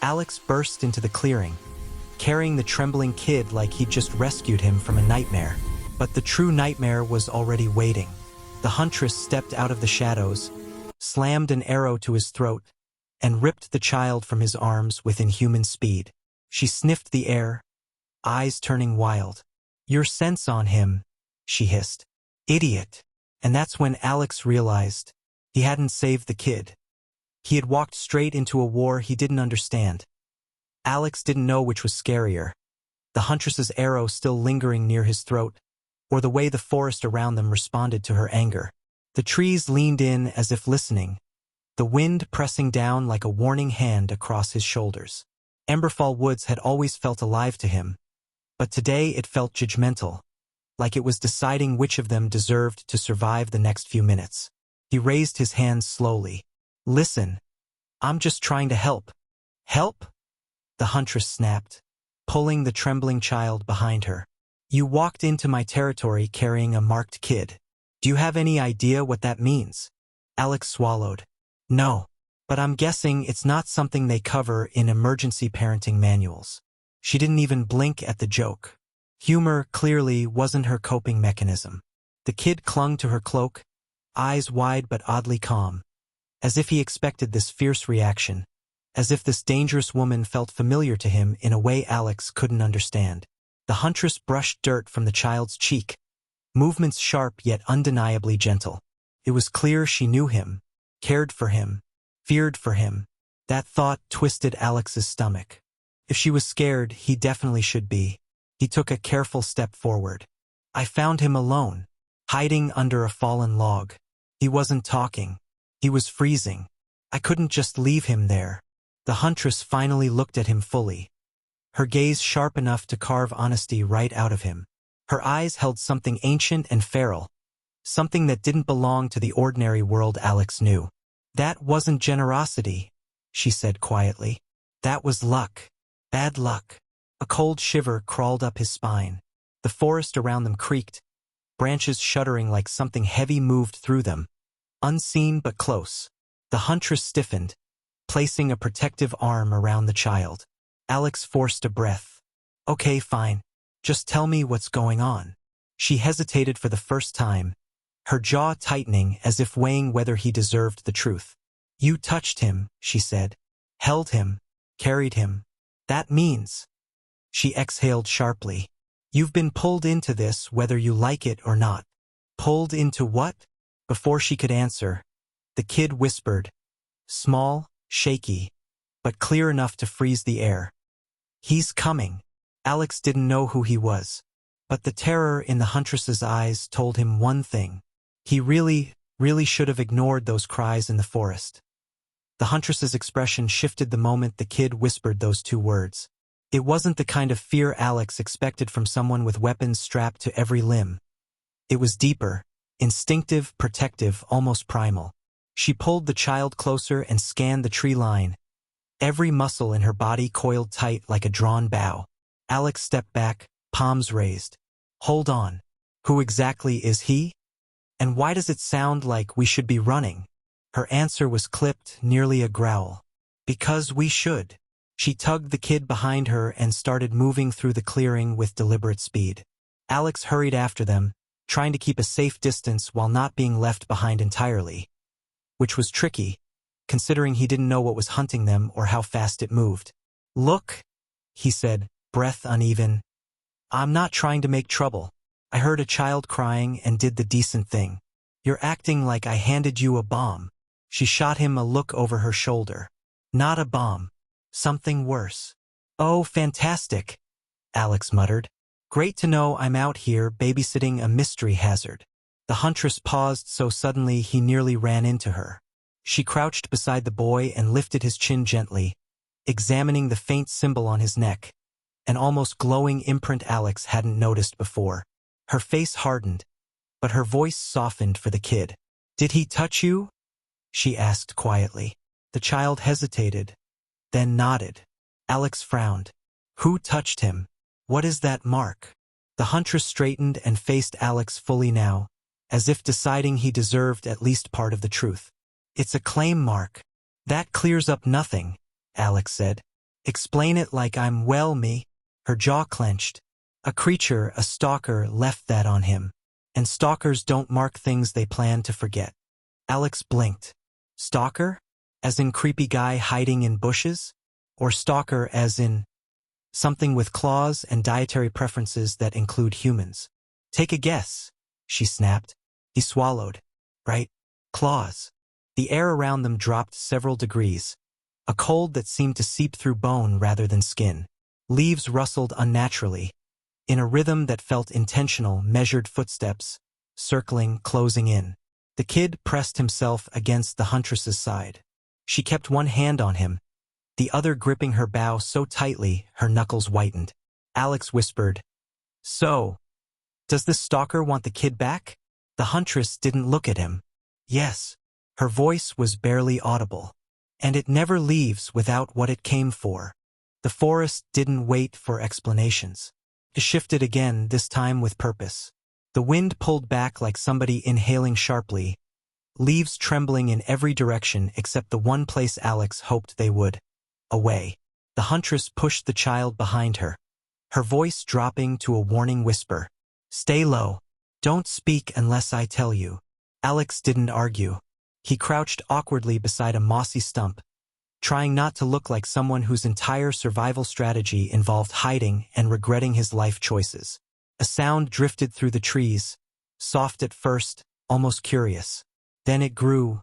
Alex burst into the clearing, carrying the trembling kid like he'd just rescued him from a nightmare. But the true nightmare was already waiting. The Huntress stepped out of the shadows, slammed an arrow to his throat, and ripped the child from his arms with inhuman speed. She sniffed the air, eyes turning wild. "Your sense on him," she hissed. "Idiot." And that's when Alex realized he hadn't saved the kid. He had walked straight into a war he didn't understand. Alex didn't know which was scarier, the Huntress's arrow still lingering near his throat, or the way the forest around them responded to her anger. The trees leaned in as if listening, the wind pressing down like a warning hand across his shoulders. Emberfall Woods had always felt alive to him, but today it felt judgmental, like it was deciding which of them deserved to survive the next few minutes. He raised his hands slowly. "Listen, I'm just trying to help." "Help?" the Huntress snapped, pulling the trembling child behind her. "You walked into my territory carrying a marked kid. Do you have any idea what that means?" Alex swallowed. "No, but I'm guessing it's not something they cover in emergency parenting manuals." She didn't even blink at the joke. Humor clearly wasn't her coping mechanism. The kid clung to her cloak, eyes wide but oddly calm, as if he expected this fierce reaction, as if this dangerous woman felt familiar to him in a way Alex couldn't understand. The Huntress brushed dirt from the child's cheek, movements sharp yet undeniably gentle. It was clear she knew him, cared for him, feared for him. That thought twisted Alex's stomach. If she was scared, he definitely should be. He took a careful step forward. "I found him alone, hiding under a fallen log. He wasn't talking. He was freezing. I couldn't just leave him there." The Huntress finally looked at him fully, her gaze sharp enough to carve honesty right out of him. Her eyes held something ancient and feral, something that didn't belong to the ordinary world Alex knew. "That wasn't generosity," she said quietly. "That was luck. Bad luck." A cold shiver crawled up his spine. The forest around them creaked, branches shuddering like something heavy moved through them, unseen but close. The Huntress stiffened, placing a protective arm around the child. Alex forced a breath. "Okay, fine. Just tell me what's going on." She hesitated for the first time, her jaw tightening as if weighing whether he deserved the truth. "You touched him," she said. "Held him, carried him. That means—" She exhaled sharply. "You've been pulled into this whether you like it or not." "Pulled into what?" Before she could answer, the kid whispered, small, shaky, but clear enough to freeze the air. "He's coming." Alex didn't know who he was, but the terror in the Huntress's eyes told him one thing. He really should have ignored those cries in the forest. The Huntress's expression shifted the moment the kid whispered those two words. It wasn't the kind of fear Alex expected from someone with weapons strapped to every limb. It was deeper, instinctive, protective, almost primal. She pulled the child closer and scanned the tree line, every muscle in her body coiled tight like a drawn bow. Alex stepped back, palms raised. "Hold on. Who exactly is he? And why does it sound like we should be running?" Her answer was clipped, nearly a growl. "Because we should." She tugged the kid behind her and started moving through the clearing with deliberate speed. Alex hurried after them, trying to keep a safe distance while not being left behind entirely, which was tricky, considering he didn't know what was hunting them or how fast it moved. "Look," he said, breath uneven. "I'm not trying to make trouble. I heard a child crying and did the decent thing. You're acting like I handed you a bomb." She shot him a look over her shoulder. "Not a bomb. Something worse." "Oh, fantastic," Alex muttered. "Great to know I'm out here babysitting a mystery hazard." The Huntress paused so suddenly he nearly ran into her. She crouched beside the boy and lifted his chin gently, examining the faint symbol on his neck, an almost glowing imprint Alex hadn't noticed before. Her face hardened, but her voice softened for the kid. "Did he touch you?" she asked quietly. The child hesitated, then nodded. Alex frowned. "Who touched him? What is that mark?" The Huntress straightened and faced Alex fully now, as if deciding he deserved at least part of the truth. "It's a claim mark." "That clears up nothing," Alex said. Explain it like I'm well me. Her jaw clenched. A creature, a stalker, left that on him. And stalkers don't mark things they plan to forget. Alex blinked. Stalker? As in creepy guy hiding in bushes? Or stalker as in something with claws and dietary preferences that include humans? Take a guess, she snapped. He swallowed. Right? Claws. The air around them dropped several degrees. A cold that seemed to seep through bone rather than skin. Leaves rustled unnaturally. In a rhythm that felt intentional, measured footsteps, circling, closing in. The kid pressed himself against the Huntress's side. She kept one hand on him, the other gripping her bow so tightly her knuckles whitened. Alex whispered, "So, does this stalker want the kid back?" The Huntress didn't look at him. Yes. Her voice was barely audible. And it never leaves without what it came for. The forest didn't wait for explanations. It shifted again, this time with purpose. The wind pulled back like somebody inhaling sharply, leaves trembling in every direction except the one place Alex hoped they would. Away. The Huntress pushed the child behind her, her voice dropping to a warning whisper. Stay low. Don't speak unless I tell you. Alex didn't argue. He crouched awkwardly beside a mossy stump, trying not to look like someone whose entire survival strategy involved hiding and regretting his life choices. A sound drifted through the trees, soft at first, almost curious. Then it grew,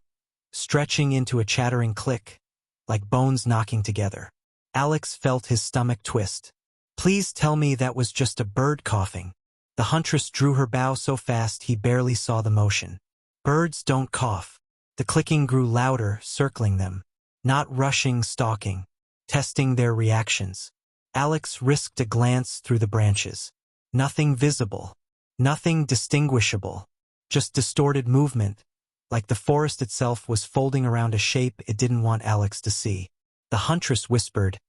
stretching into a chattering click, like bones knocking together. Alex felt his stomach twist. Please tell me that was just a bird coughing. The Huntress drew her bow so fast he barely saw the motion. Birds don't cough. The clicking grew louder, circling them. Not rushing, stalking. Testing their reactions. Alex risked a glance through the branches. Nothing visible. Nothing distinguishable. Just distorted movement, like the forest itself was folding around a shape it didn't want Alex to see. The Huntress whispered,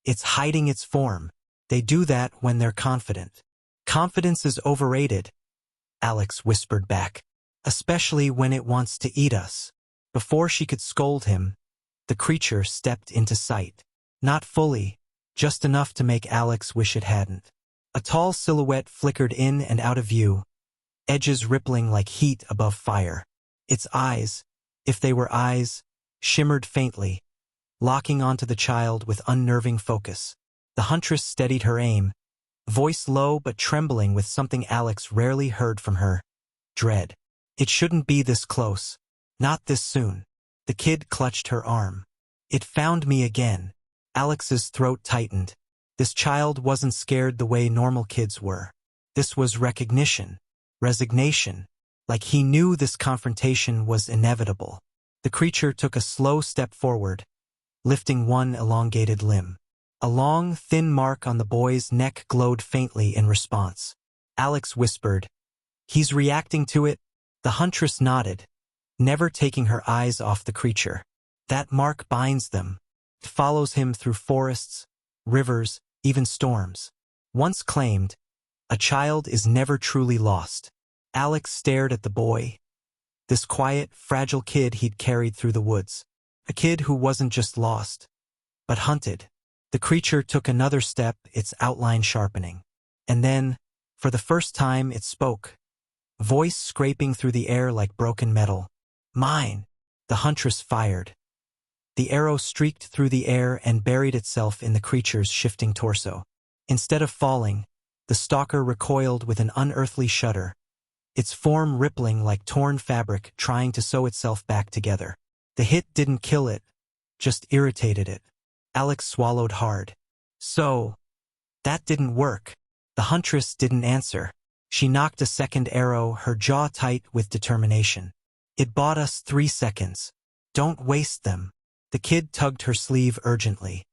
"It's hiding its form. They do that when they're confident." "Confidence is overrated," Alex whispered back. "Especially when it wants to eat us." Before she could scold him, the creature stepped into sight. Not fully, just enough to make Alex wish it hadn't. A tall silhouette flickered in and out of view, edges rippling like heat above fire. Its eyes, if they were eyes, shimmered faintly, locking onto the child with unnerving focus. The Huntress steadied her aim, voice low but trembling with something Alex rarely heard from her. Dread. It shouldn't be this close. Not this soon. The kid clutched her arm. It found me again. Alex's throat tightened. This child wasn't scared the way normal kids were. This was recognition, resignation, like he knew this confrontation was inevitable. The creature took a slow step forward, lifting one elongated limb. A long, thin mark on the boy's neck glowed faintly in response. Alex whispered, "He's reacting to it." The Huntress nodded, never taking her eyes off the creature. That mark binds them. It follows him through forests, rivers, even storms. Once claimed, a child is never truly lost. Alex stared at the boy, this quiet, fragile kid he'd carried through the woods. A kid who wasn't just lost, but hunted. The creature took another step, its outline sharpening. And then, for the first time, it spoke. Voice scraping through the air like broken metal. "Mine!" The Huntress fired. The arrow streaked through the air and buried itself in the creature's shifting torso. Instead of falling, the stalker recoiled with an unearthly shudder, its form rippling like torn fabric trying to sew itself back together. The hit didn't kill it, just irritated it. Alex swallowed hard. So, that didn't work. The Huntress didn't answer. She knocked a second arrow, her jaw tight with determination. "It bought us 3 seconds. Don't waste them." The kid tugged her sleeve urgently.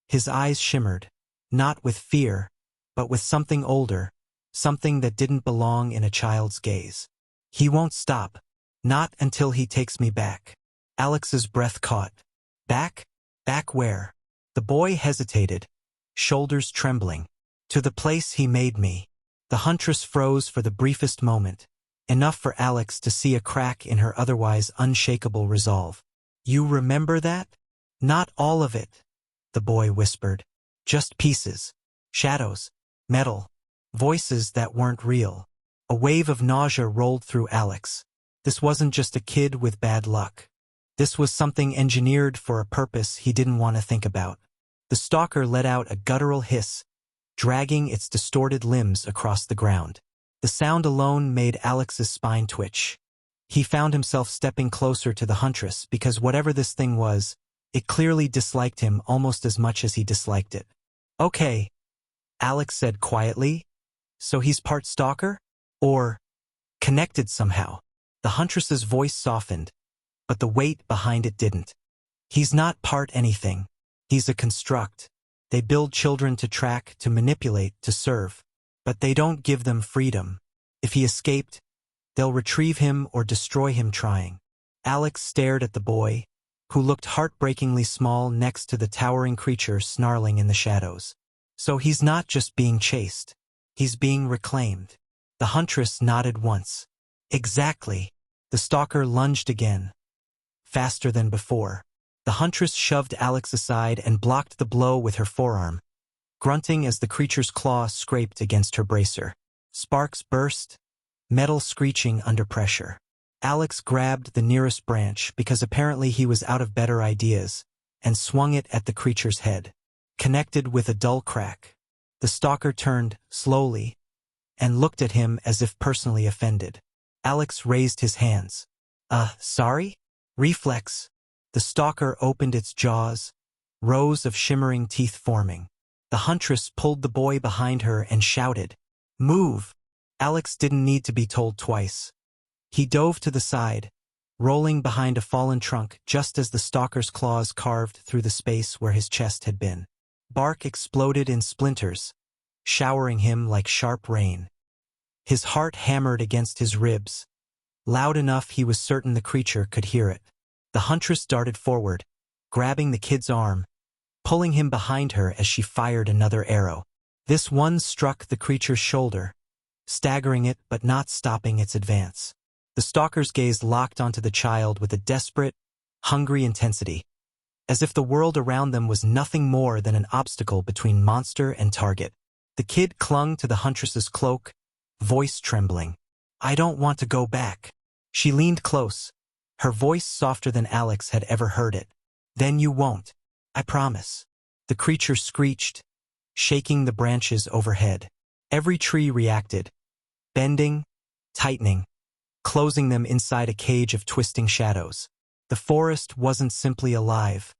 His eyes shimmered, not with fear, but with something older, something that didn't belong in a child's gaze. "He won't stop. Not until he takes me back." Alex's breath caught. "Back? Back where?" The boy hesitated, shoulders trembling. "To the place he made me." The Huntress froze for the briefest moment, enough for Alex to see a crack in her otherwise unshakable resolve. "You remember that?" "Not all of it," the boy whispered. Just pieces. Shadows. Metal. Voices that weren't real. A wave of nausea rolled through Alex. This wasn't just a kid with bad luck. This was something engineered for a purpose he didn't want to think about. The stalker let out a guttural hiss, dragging its distorted limbs across the ground. The sound alone made Alex's spine twitch. He found himself stepping closer to the Huntress because whatever this thing was, it clearly disliked him almost as much as he disliked it. Okay, Alex said quietly. So he's part stalker? Or connected somehow? The Huntress's voice softened, but the weight behind it didn't. He's not part anything. He's a construct. They build children to track, to manipulate, to serve. But they don't give them freedom. If he escaped, they'll retrieve him or destroy him trying. Alex stared at the boy, who looked heartbreakingly small next to the towering creature snarling in the shadows. So he's not just being chased. He's being reclaimed. The Huntress nodded once. Exactly. The stalker lunged again. Faster than before. The Huntress shoved Alex aside and blocked the blow with her forearm, grunting as the creature's claw scraped against her bracer. Sparks burst, metal screeching under pressure. Alex grabbed the nearest branch because apparently he was out of better ideas, and swung it at the creature's head. Connected with a dull crack. The stalker turned, slowly, and looked at him as if personally offended. Alex raised his hands. Sorry? Reflex. The stalker opened its jaws, rows of shimmering teeth forming. The Huntress pulled the boy behind her and shouted, "Move!" Alex didn't need to be told twice. He dove to the side, rolling behind a fallen trunk just as the stalker's claws carved through the space where his chest had been. Bark exploded in splinters, showering him like sharp rain. His heart hammered against his ribs, loud enough he was certain the creature could hear it. The Huntress darted forward, grabbing the kid's arm, pulling him behind her as she fired another arrow. This one struck the creature's shoulder, staggering it but not stopping its advance. The stalker's gaze locked onto the child with a desperate, hungry intensity, as if the world around them was nothing more than an obstacle between monster and target. The kid clung to the Huntress's cloak, voice trembling. "I don't want to go back." She leaned close, her voice softer than Alex had ever heard it. "Then you won't. I promise." The creature screeched, shaking the branches overhead. Every tree reacted, bending, tightening, closing them inside a cage of twisting shadows. The forest wasn't simply alive.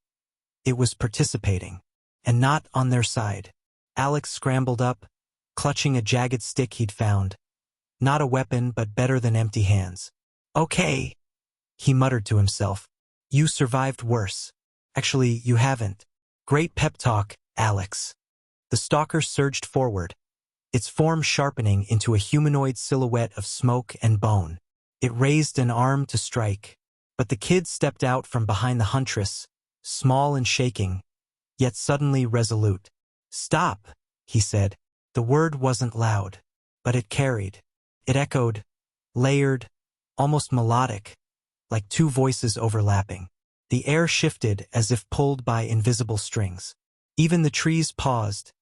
It was participating, and not on their side. Alex scrambled up, clutching a jagged stick he'd found. Not a weapon, but better than empty hands. "Okay," he muttered to himself. "You survived worse. Actually, you haven't. Great pep talk, Alex." The stalker surged forward, its form sharpening into a humanoid silhouette of smoke and bone. It raised an arm to strike, but the kid stepped out from behind the Huntress, small and shaking, yet suddenly resolute. "Stop," he said. The word wasn't loud, but it carried. It echoed, layered, almost melodic, like two voices overlapping. The air shifted as if pulled by invisible strings. Even the trees paused,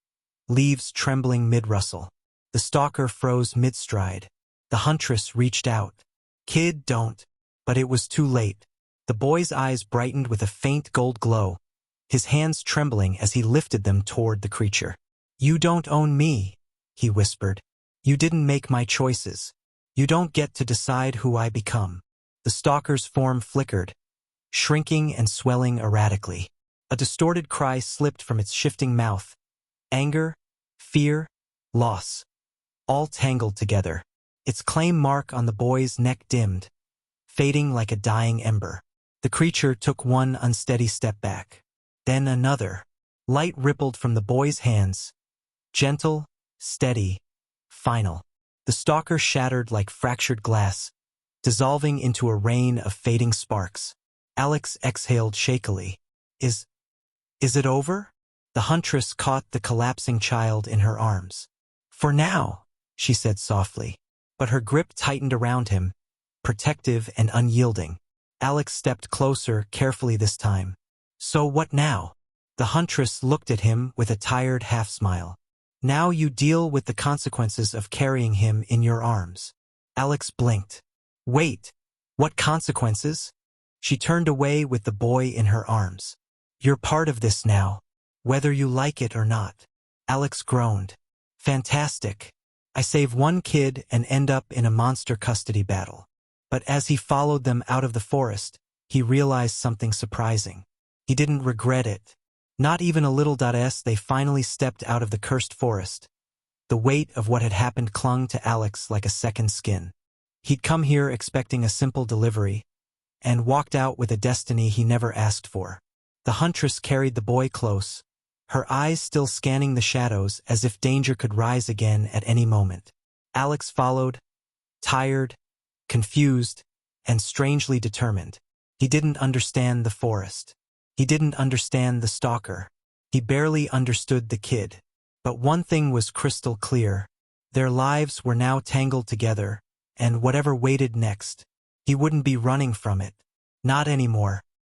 leaves trembling mid-rustle. The stalker froze mid-stride. The Huntress reached out. "Kid, don't." But it was too late. The boy's eyes brightened with a faint gold glow, his hands trembling as he lifted them toward the creature. "You don't own me," he whispered. "You didn't make my choices. You don't get to decide who I become." The stalker's form flickered, shrinking and swelling erratically. A distorted cry slipped from its shifting mouth. Anger, fear, loss, all tangled together. Its claim mark on the boy's neck dimmed, fading like a dying ember. The creature took one unsteady step back. Then another. Light rippled from the boy's hands. Gentle, steady, final. The stalker shattered like fractured glass, dissolving into a rain of fading sparks. Alex exhaled shakily. Is it over?" The Huntress caught the collapsing child in her arms. "For now," she said softly, but her grip tightened around him, protective and unyielding. Alex stepped closer, carefully this time. "So what now?" The Huntress looked at him with a tired half-smile. Now you deal with the consequences of carrying him in your arms. Alex blinked. Wait, what consequences? She turned away with the boy in her arms. You're part of this now, whether you like it or not. Alex groaned. Fantastic. I save one kid and end up in a monster custody battle. But as he followed them out of the forest, he realized something surprising. He didn't regret it. Not even a little. As they finally stepped out of the cursed forest, the weight of what had happened clung to Alex like a second skin. He'd come here expecting a simple delivery, and walked out with a destiny he never asked for. The Huntress carried the boy close, her eyes still scanning the shadows as if danger could rise again at any moment. Alex followed, tired, confused, and strangely determined. He didn't understand the forest. He didn't understand the stalker. He barely understood the kid. But one thing was crystal clear. Their lives were now tangled together, and whatever waited next, he wouldn't be running from it. Not anymore.